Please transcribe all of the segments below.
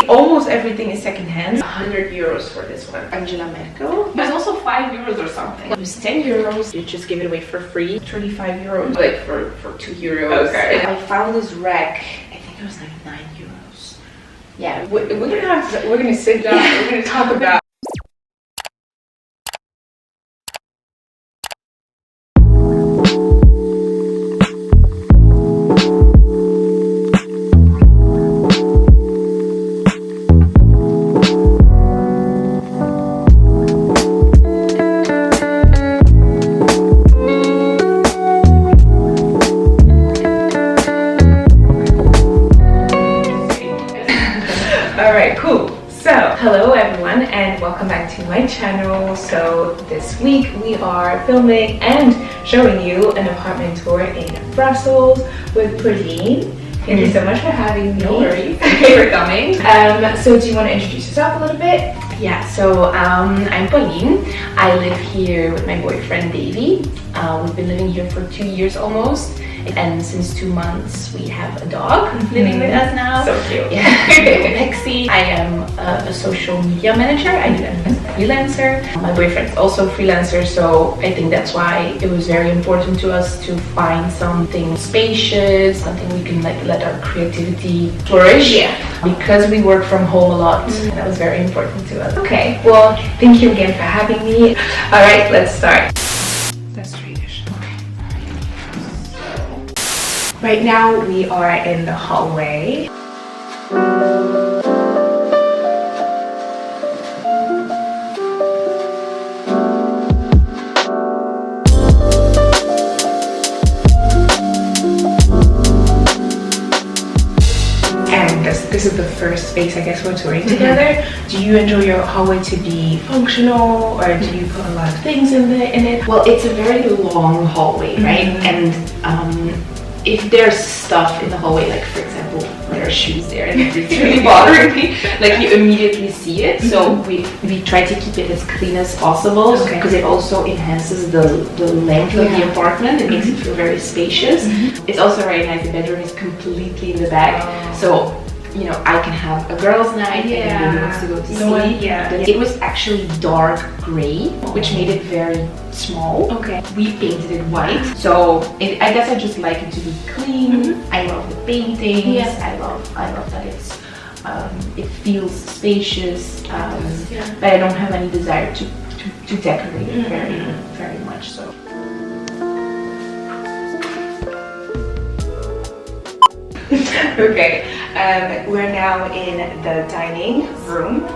Almost everything is secondhand. 100 euros for this one. Angela Merkel. There's also 5 euros or something. It was 10 euros. You just give it away for free. 35 euros. Like for 2 euros. Okay. And I found this rack. I think it was like 9 euros. Yeah. We're gonna sit down. Yeah. We're gonna talk about. Hello everyone and welcome back to my channel. So this week we are filming and showing you an apartment tour in Brussels with Paulien. Thank you so much for having me. No worries. Thank you for coming. So do you want to introduce yourself a little bit? Yeah, so I'm Paulien. I live here with my boyfriend Dejvi. We've been living here for 2 years almost. And since 2 months, we have a dog living with us now. So cute. Yeah, Lexi. I am a social media manager. I do that as a freelancer. My boyfriend's also a freelancer, so I think that's why it was very important to us to find something spacious, something we can like let our creativity flourish. Yeah. Because we work from home a lot, and that was very important to us. Okay, well, thank you again for having me. All right, let's start. Right now we are in the hallway. And this is the first space I guess we're touring together. Do you enjoy your hallway to be functional, or do you put a lot of things in it? Well, it's a very long hallway, right? And if there's stuff in the hallway, like for example, there are shoes there and it's really bothering me, like you immediately see it. So we try to keep it as clean as possible because it also enhances the length of the apartment. It makes it feel very spacious. It's also very nice. The bedroom is completely in the back. So you know, I can have a girls' night and then wants to go to sleep. It was actually dark gray, which made it very small. We painted it white, so I guess I just like it to be clean. I love the paintings. I love that it's it feels spacious, but I don't have any desire to decorate it very much. So. Okay, we're now in the dining room.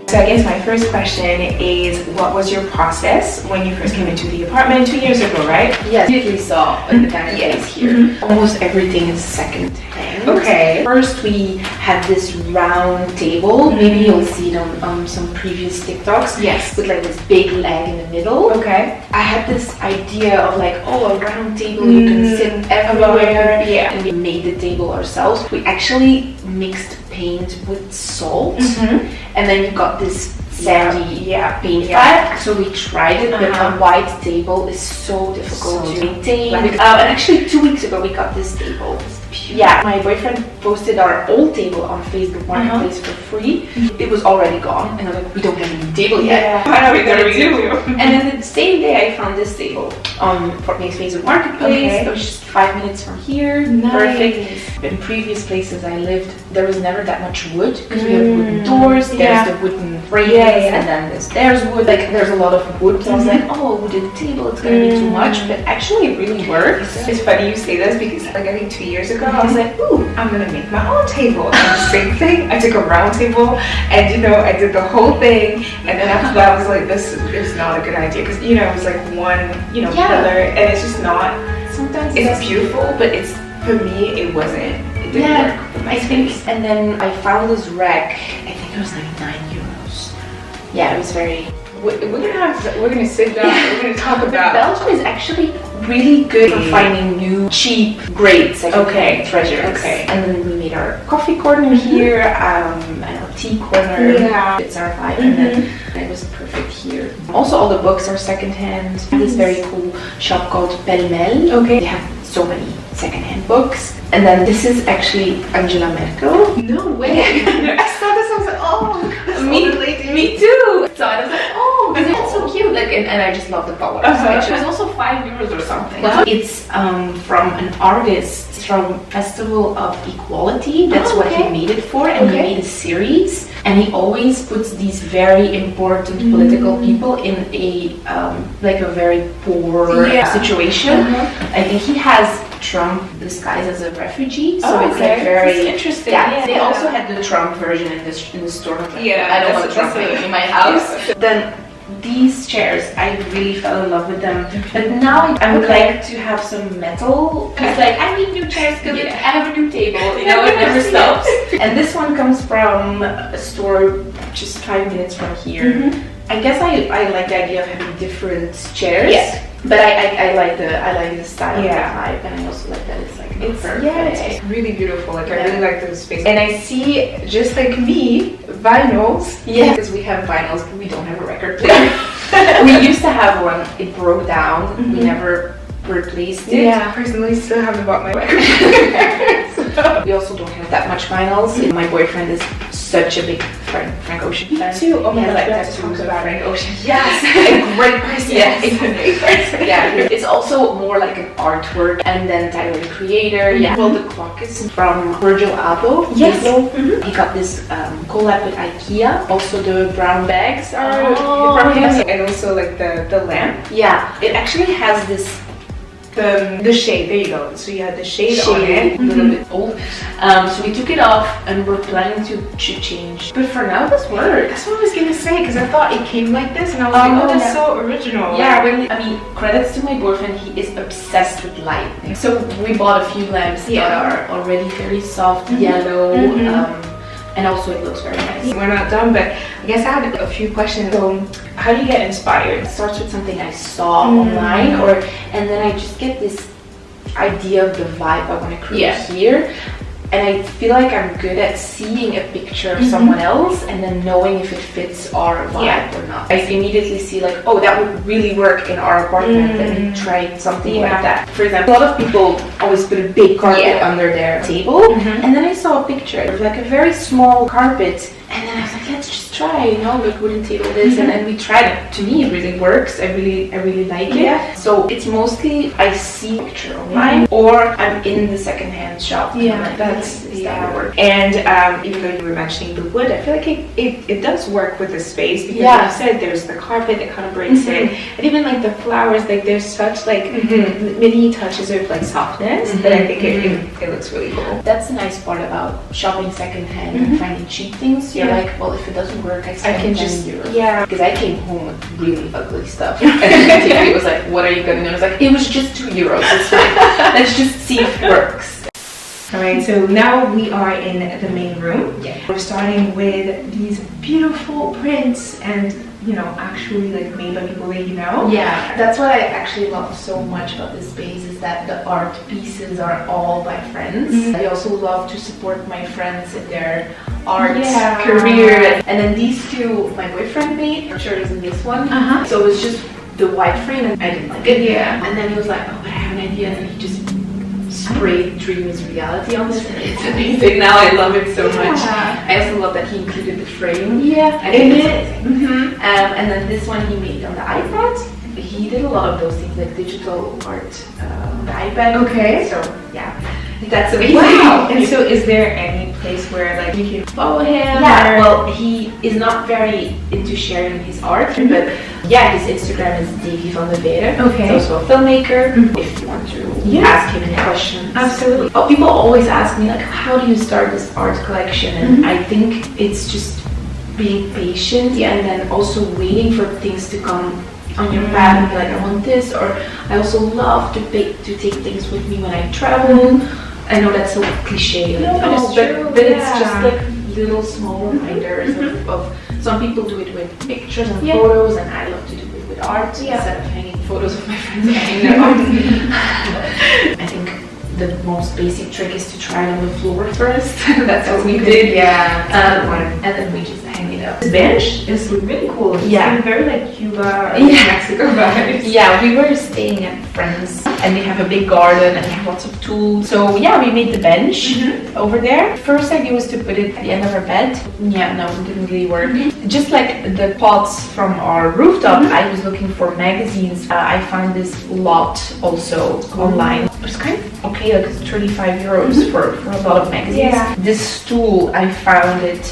So I guess my first question is, what was your process when you first came into the apartment 2 years ago, right? Yes, I immediately saw the kind of place here. Almost everything is second hand. Okay. First we had this round table. Maybe you'll see it on some previous TikToks. Yes. With like this big leg in the middle. Okay. I had this idea of like, oh, a round table, you can sit everywhere. Yeah. And we made the table ourselves. We actually mixed paint with salt, and then you got this sandy paint vibe. So we tried it, but a white table is so difficult to maintain. And actually 2 weeks ago we got this table. Yeah, my boyfriend posted our old table on Facebook Marketplace for free. It was already gone, and I was like, we don't have a new table yet. What are we gonna do? And then the same day I found this table on Facebook Marketplace. It was just 5 minutes from here. Nice. Perfect. In previous places I lived, there was never that much wood because we have wooden doors. There's the wooden frames, and then there's wood. Like there's a lot of wood. So I was like, oh, a wooden table, it's gonna be too much. But actually, it really works. It's funny you say this because like I think 2 years ago I was like, ooh, I'm gonna make my own table. And the same thing. I took a round table, and you know, I did the whole thing. And then after that, I was like, this is not a good idea because you know it was like one pillar, and it's just not. Sometimes it's beautiful, but it's for me it wasn't. It didn't work for my space. And then I found this rack. I think it was like 9 euros. Yeah, it was very we're gonna sit down. We're gonna talk about. Belgium is actually really good for finding new, cheap, great second-hand treasures. Okay. And then we made our coffee corner here, and our tea corner. Yeah. It's our vibe, and then it was perfect here. Also, all the books are second-hand. This very cool shop called Paulien. Okay. They have so many second-hand books. And then this is actually Angela Merkel. No way. I saw this. I was like, oh, Me too. So I was like, oh, isn't it so cute? Like, and I just love the colors. It was also €5 or something. It's from an artist from Festival of Equality. That's what he made it for, and he made a series. And he always puts these very important political people in a like a very poor situation. I think he has Trump disguised as a refugee, so it's like very interesting. Yeah, they also had the Trump version in the store. Yeah, I don't want Trump in my house. Then these chairs, I really fell in love with them. But now I would like to have some metal. Because like I need new chairs because I have a new table. You know, it never stops. And this one comes from a store just 5 minutes from here. I guess I like the idea of having different chairs. Yeah. But I like the style of the vibe, and I also like that it's like it's really beautiful. Like I really like the space, and I see just like me vinyls. Yeah, because we have vinyls, but we don't have a record player. We used to have one. It broke down. We never replaced it. Yeah, personally, still haven't bought my record player. We also don't have that much vinyls. My boyfriend is such a big Frank Ocean fan. Me too. Oh my god, I have to talk about Frank Ocean. Yes, a great person. Yes, a great person. Yeah, it's also more like an artwork, and then Tyler the Creator. Yeah. Well, the clock is from Virgil Abloh. Yes. He got this collab with IKEA. Also, the brown bags are from him. And also like the lamp. Yeah, it actually has this. The shade, there you go. So you had the shade on it. A little bit old. So we took it off and we're planning to change. But for now, this works. That's what I was gonna say, because I thought it came like this, and I was like, oh, that's so original. Yeah, really. I mean, credits to my boyfriend. He is obsessed with light. So we bought a few lamps that are already very soft yellow. And also it looks very nice. We're not done, but I guess I had a few questions. So how do you get inspired? It starts with something I saw online, and then I just get this idea of the vibe I want to create here. And I feel like I'm good at seeing a picture of someone else and then knowing if it fits our vibe or not. I immediately see like, oh, that would really work in our apartment. Let me try something like that. For example, a lot of people always put a big carpet under their table. And then I saw a picture of like a very small carpet. And then I was like, let's just try, you know, like wooden table this, and then we tried it. To me, it really works. I really like it. So it's mostly I see a picture online, or I'm in the secondhand shop. Yeah, that's work. And even though you were mentioning the wood, I feel like it does work with the space, because like you said, there's the carpet that kind of breaks in, and even like the flowers, like there's such like mini touches of like softness that I think it looks really cool. That's the nice part about shopping secondhand and finding cheap things. You're like, well, if it doesn't work, I can just €10. Because I came home with really ugly stuff, and Tiffany was like, what are you gonna do? I was like, it was just €2. It's fine. Let's just see if it works. Alright, so now we are in the main room. We're starting with these beautiful prints, and you know, actually like made by people that you know. Yeah, that's what I actually love so much about this space, is that the art pieces are all by friends. I also love to support my friends in their art career. And then these two my boyfriend made. I'm sure it isn't this one. So it was just the white frame, and I didn't like it. And then he was like, oh, but I have an idea, and he just sprayed Dream is Reality on this, and it's amazing. Now I love it so much. I also love that he included the frame. I think it's amazing. And then this one he made on the iPad. He did a lot of those things, like digital art on the iPad. So yeah, that's amazing. Wow. And so is there any place where like you can follow him? Yeah, well, he is not very into sharing his art, but yeah, his Instagram is Dejvi van de Vere. He's also a filmmaker. If you want to ask him any questions. Absolutely. Oh, people always ask me like, how do you start this art collection? And I think it's just being patient and then also waiting for things to come on your path and be like, I want this. Or I also love to take things with me when I travel. I know that's so cliche, like, but it's it's just like little small reminders of some people do it with pictures and photos, and I love to do it with art instead of hanging photos of my friends hanging their art. I think the most basic trick is to try it on the floor first. That's what we did. Yeah. And then we just hang it up. This bench is really cool. It's very like Cuba or Mexico vibes. Yeah, we were staying at friends and they have a big garden and they have lots of tools. So yeah, we made the bench over there. First idea was to put it at the end of our bed. Yeah, no, it didn't really work. Just like the pots from our rooftop, I was looking for magazines. I found this lot also online. It was kind of okay, like it's 35 euros for a lot of magazines. Yeah. This stool, I found it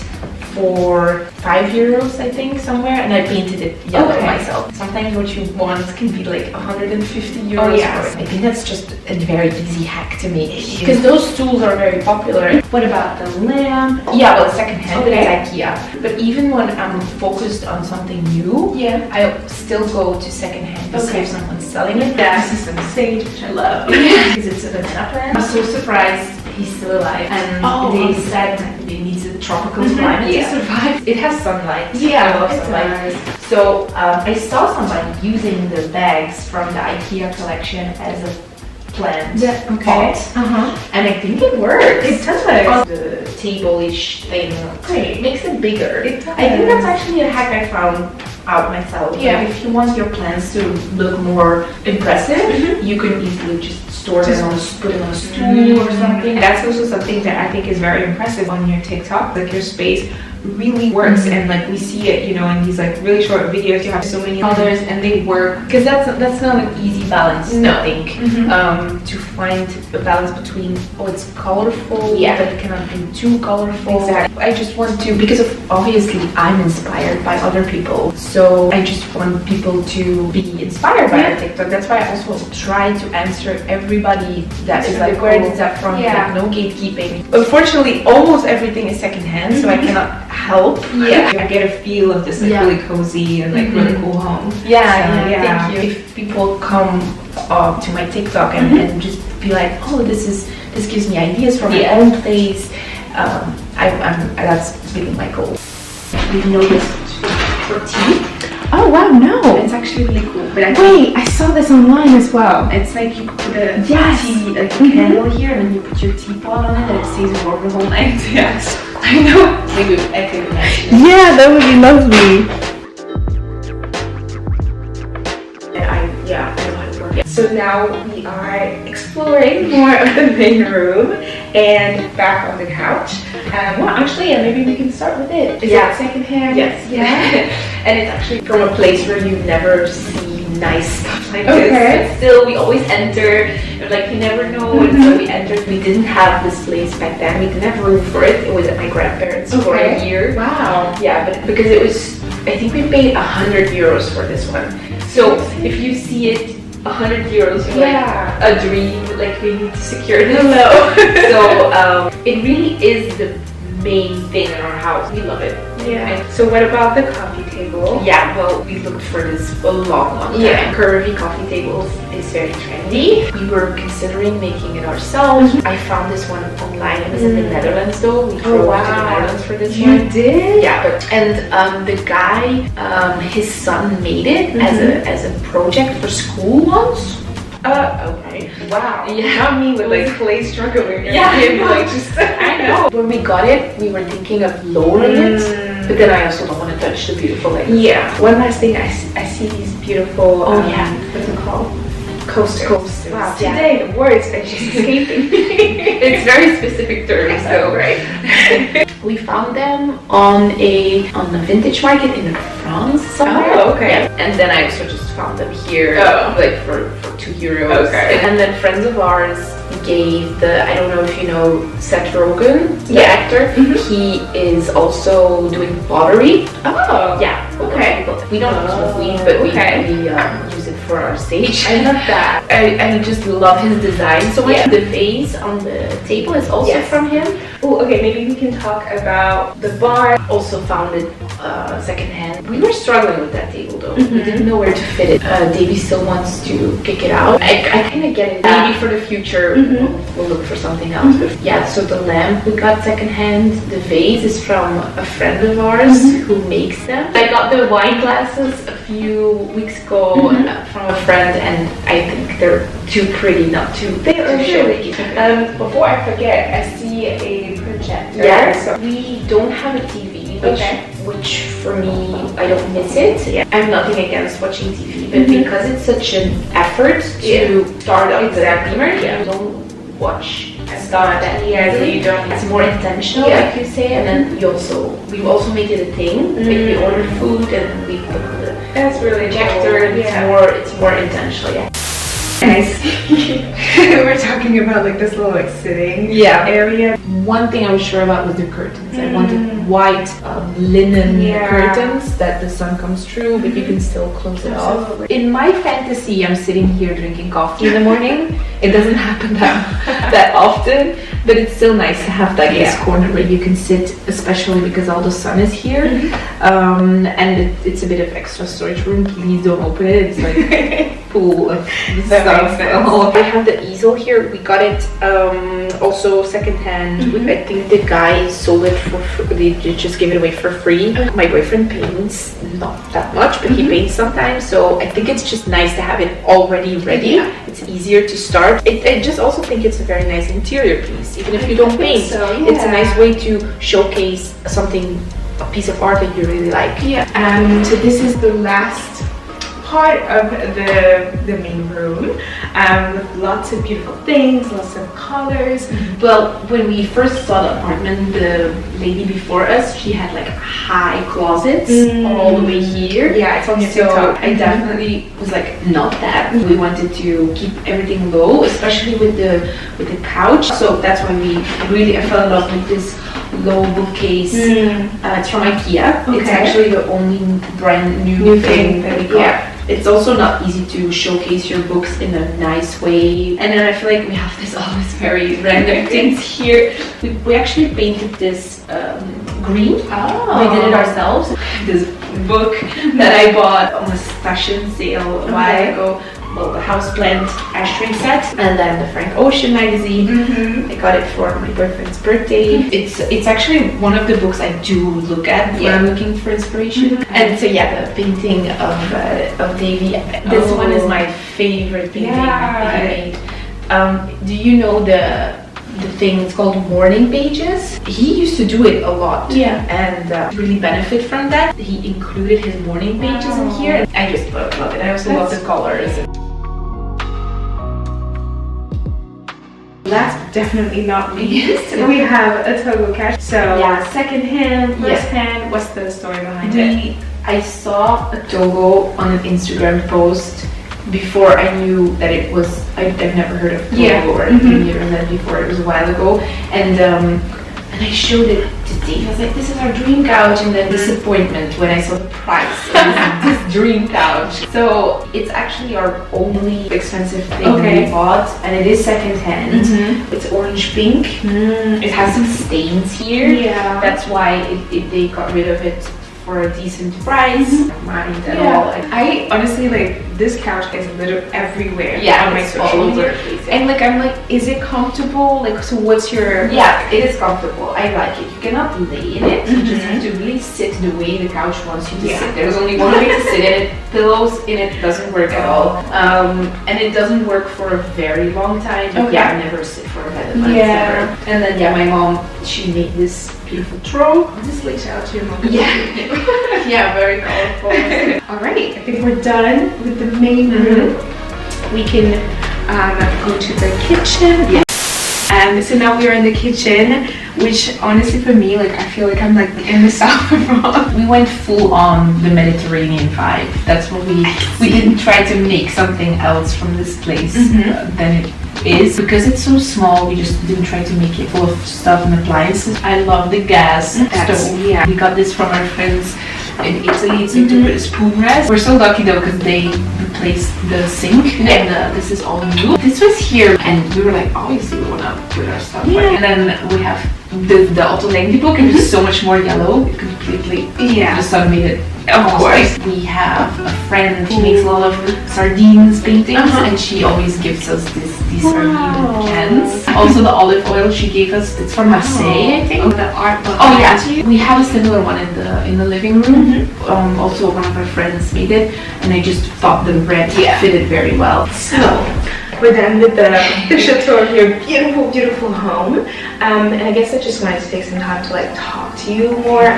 for 5 euros, I think, somewhere, and I painted it yellow myself. Sometimes what you want can be like 150 euros. Oh, yeah. I think that's just a very easy hack to make because those stools are very popular. What about the lamp? Yeah, well, secondhand, it's IKEA. But even when I'm focused on something new, I still go to secondhand to see if someone's selling it. This is some sage, which I love. Because it's a banana plant. I'm so surprised he's still alive. And they said that it needs a tropical climate to survive. It has sunlight. Yeah, I love sunlight. So I saw somebody using the bags from the IKEA collection as a plant pot. And I think it works. It does. The table-ish thing Great. makes it bigger. It does. I think that's actually a hack I found out myself. Yeah. Like if you want your plants to look more impressive, you can easily just store them on, put them on a stool or something. That's also something that I think is very impressive on your TikTok. Like your space really works, and like we see it, you know, in these like really short videos. You have so many colors, and they work. Because that's not an easy balance. I think to find a balance between it's colorful, but it cannot be too colorful. Exactly. I just want to, because of obviously I'm inspired by other people, so I just want people to be inspired by our TikTok. That's why I also try to answer everybody that is like, where is that from? Like, no gatekeeping. Unfortunately, almost everything is secondhand, so I cannot help. I get a feel of this like really cozy and like really cool home. Thank you. If people come to my TikTok and just be like, oh, this gives me ideas for my own place, that's really my goal. We've noticed for tea. Oh wow, no! It's actually really cool. But I saw this online as well. It's like you put a tea, like a candle here, and then you put your teapot on it, and it stays warm the whole night. Yes, I know. Maybe I could imagine. Yeah, that would be lovely. I know how to work. So now we are exploring more of the main room and back on the couch. Well, actually, maybe we can start with it. Is it secondhand? Yes. Yeah. And it's actually from a place where you never see nice stuff like this. But still, we always enter. And like, you never know. And so we entered. We didn't have this place back then. We didn't have room for it. It was at my grandparents' for a year. Wow. Yeah, but because it was, I think we paid 100 euros for this one. So if you see it, 100 euros, like a dream, like we need to secure this. So it really is the main thing in our house. We love it. Yeah. So what about the coffee table? Yeah, well, we looked for this a long time. Yeah. Curvy coffee tables is very trendy. We were considering making it ourselves. I found this one online. It was in the Netherlands though. We drove to the Netherlands for this one. You did? Yeah. And the guy, his son made it as a project for school once. Okay. Wow. Yeah. Not me with like clay struggling. Like just I know. When we got it, we were thinking of lowering it, but then I also don't want to touch the beautiful legs. Yeah. One last thing, I see these beautiful. What's it called? Coasters. Wow. Today the words are just escaping. It's very specific terms though, right? We found them on a vintage market in France somewhere. Oh, okay. Yeah. And then I also just found them here, like for 2 euros. Okay. And then friends of ours gave I don't know if you know Seth Rogen, the actor. He is also doing pottery. Oh. Yeah. Okay. We don't smoke weed, but we use it for our stage. I love that. I just love his design so much. The vase on the table is also from him. Oh, okay. Maybe we can talk about the bar. Also found it secondhand. We were struggling with that table though. We didn't know where to fit it. Dejvi still wants to kick it out. I kind of get it. Maybe for the future we'll look for something else. But yeah, so the lamp we got secondhand. The vase is from a friend of ours who makes them. I got the wine glasses a few weeks ago from a friend, and I think they're too pretty not to. They are really. Before I forget, I see a projector. Yeah, so we don't have a TV, which for me, I don't miss it. Yeah. I have nothing against watching TV, but because it's such an effort to start up the timer, you don't watch stuff that you don't. It's more intentional, like you say, and then we also make it a thing. Like we order food and we put the projector. Cool. It's more intentional. Yeah. Nice. We're talking about like this little like sitting area. One thing I was sure about was the curtains. I wanted white linen curtains that the sun comes through, but you can still close it off. In my fantasy, I'm sitting here drinking coffee in the morning. It doesn't happen that often, but it's still nice to have like this corner where you can sit, especially because all the sun is here. And it's a bit of extra storage room. Please don't open it. It's like full of stuff. I have the easel here. We got it also secondhand. I think the guy sold it for free. They just gave it away for free. My boyfriend paints, not that much, but he paints sometimes. So I think it's just nice to have it already ready. It's easier to start. I just also think it's a very nice interior piece. Even if you don't paint, it's a nice way to showcase something, a piece of art that you really like. So this is the last part of the main room with lots of beautiful things, lots of colors. Well, when we first saw the apartment, the lady before us, she had like high closets all the way here. Yeah, it's on your so TikTok. I definitely was like, not that. We wanted to keep everything low, especially with the couch. So that's why I fell in love with this low bookcase. It's from IKEA. It's actually the only brand new thing that we got. It's also not easy to showcase your books in a nice way. And then I feel like we have all these very random things here. We actually painted this green. We did it ourselves. This book that I bought on a fashion sale a while ago. Well, the houseplant ashtray set, and then the Frank Ocean magazine. I got it for my boyfriend's birthday. It's actually one of the books I do look at when I'm looking for inspiration. And so the painting of Dejvi. This one is my favorite painting that he made. Do you know the thing? It's called morning pages. He used to do it a lot and really benefit from that. He included his morning pages in here. I just love it. I also love the colors. Last but definitely not least, we have a Togo Couch. So second hand, first hand, what's the story behind it? I saw a Togo on an Instagram post before I knew that it was, I've never heard of Togo or anything near that before. It was a while ago, and I showed it to Dave. I was like, this is our dream couch, and then disappointment when I saw the price of this dream couch. So it's actually our only expensive thing we bought, and it is secondhand. It's orange pink. It has some stains here. That's why they got rid of it for a decent price. Mind at all. I honestly this couch is literally everywhere on my social media. And I'm like, is it comfortable? So what's your... Yeah, it is comfortable. I like it. You cannot lay in it. You just have to really sit the way the couch wants you to sit. There's only one way to sit in it. Pillows in it doesn't work at all. And it doesn't work for a very long time. But I never sit for a bed. And then my mom, she made this beautiful throw. Honestly, shout out to your mom. Very colorful. Alright, I think we're done with the main room. We can go to the kitchen. And so now we are in the kitchen, which honestly for me, I feel like I'm in the south of France. We went full on the Mediterranean vibe. That's what we didn't try to make something else from this place than it is. Because it's so small, we just didn't try to make it full of stuff and appliances. I love the gas stove. We got this from our friends in Italy. It's to put a spoon rest. We're so lucky though because they replaced the sink and this is all new. This was here and we were like, obviously we want to put our stuff and then we have the Autoleng book, it was so much more yellow. It completely, the sun made it. Of course. We have a friend, she makes a lot of sardines paintings, and she always gives us these sardine cans. Also the olive oil she gave us, it's from Marseille, I think. The art book. Oh yeah, we have a similar one in the living room. Also one of our friends made it, and I just thought the red fitted very well. So we're done with the tour of your beautiful, beautiful home. And I guess I just wanted to take some time to like talk to you more,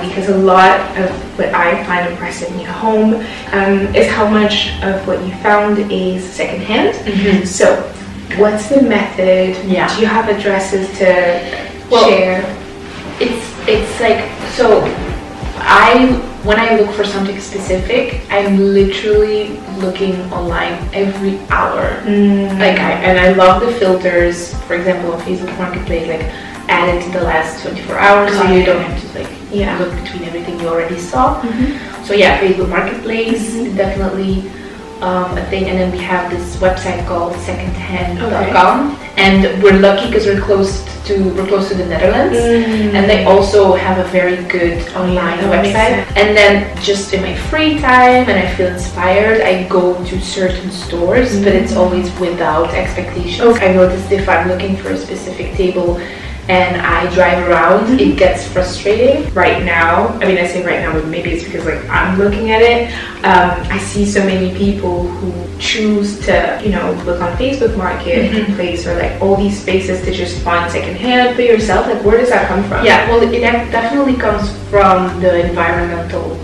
because a lot of what I find impressive in your home is how much of what you found is secondhand. So what's the method? Do you have addresses to share? It's like, so when I look for something specific, I'm literally looking online every hour. And I love the filters. For example, on Facebook Marketplace, like added to the last 24 hours, so you don't have to like look between everything you already saw. So yeah, Facebook Marketplace is definitely a thing. And then we have this website called secondhand.com, and we're lucky because we're close to the Netherlands, and they also have a very good online website. And then just in my free time and I feel inspired, I go to certain stores, but it's always without expectations. I noticed if I'm looking for a specific table and I drive around, it gets frustrating. Right now, I mean, I say right now, but maybe it's because like I'm looking at it. I see so many people who choose to, you know, look on Facebook Marketplace or like all these spaces to just find secondhand for yourself. Like, where does that come from? Yeah, well, it definitely comes from the environmental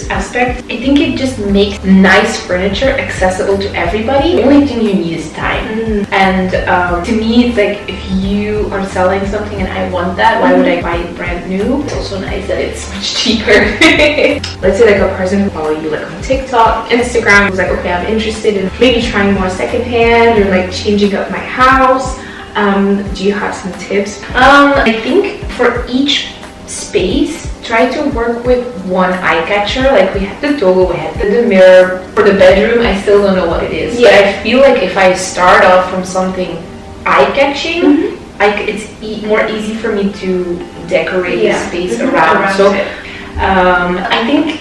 aspect. I think it just makes nice furniture accessible to everybody. The only thing you need is time. And to me, it's like if you are selling something and I want that, why would I buy it brand new? It's also nice that it's much cheaper. Let's say like a person who follow you like on TikTok, Instagram, was like, okay, I'm interested in maybe trying more secondhand or like changing up my house. Do you have some tips? I think for each space, try to work with one eye catcher. Like we had the Togo, we had the mirror. For the bedroom, I still don't know what it is. But I feel like if I start off from something eye-catching, it's more easy for me to decorate the space around. So I think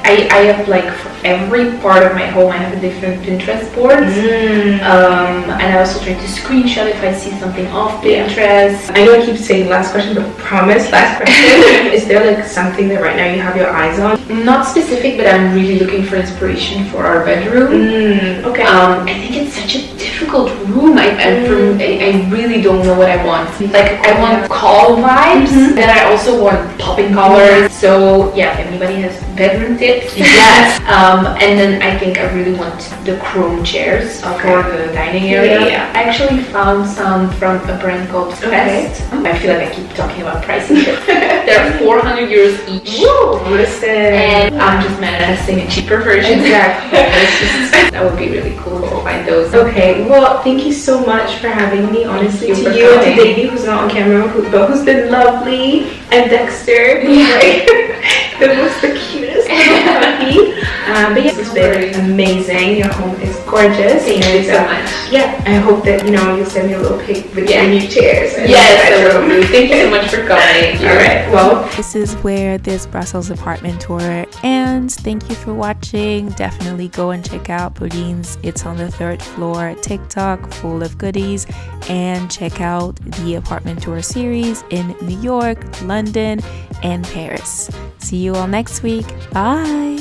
I have like for every part of my home I have a different Pinterest board, and I also try to screenshot if I see something off Pinterest. I know I keep saying last question, but promise, last question. Is there like something that right now you have your eyes on? Not specific, but I'm really looking for inspiration for our bedroom. Okay. I think it's such a difficult room. I really don't know what I want. Like I want call vibes, then I also want popping colors. So yeah, if anybody has bedroom tips, yes. And then I think I really want the chrome chairs for the dining area. I actually found some from a brand called Thrifted. I feel like I keep talking about prices. They're 400 euros each. Woo, listen. And I'm just manifesting a cheaper version. Exactly. That would be really cool to find those. Okay, well, thank you so much for having me. Honestly, to you and to Dejvi, who's not on camera, but who's been lovely, and Dexter, who's like the cutest little puppy. But yes, it's been amazing. Your home is gorgeous. Thank you so much. Yeah, I hope that you'll send me a little pic with your new chairs. Yes, I will. Thank you so much for coming. All right, well, this is where this Brussels apartment tour ends. Thank you for watching. Definitely go and check out Paulien's It's on the Third Floor TikTok, full of goodies, and check out the apartment tour series in New York, London, and Paris. See you all next week. Bye.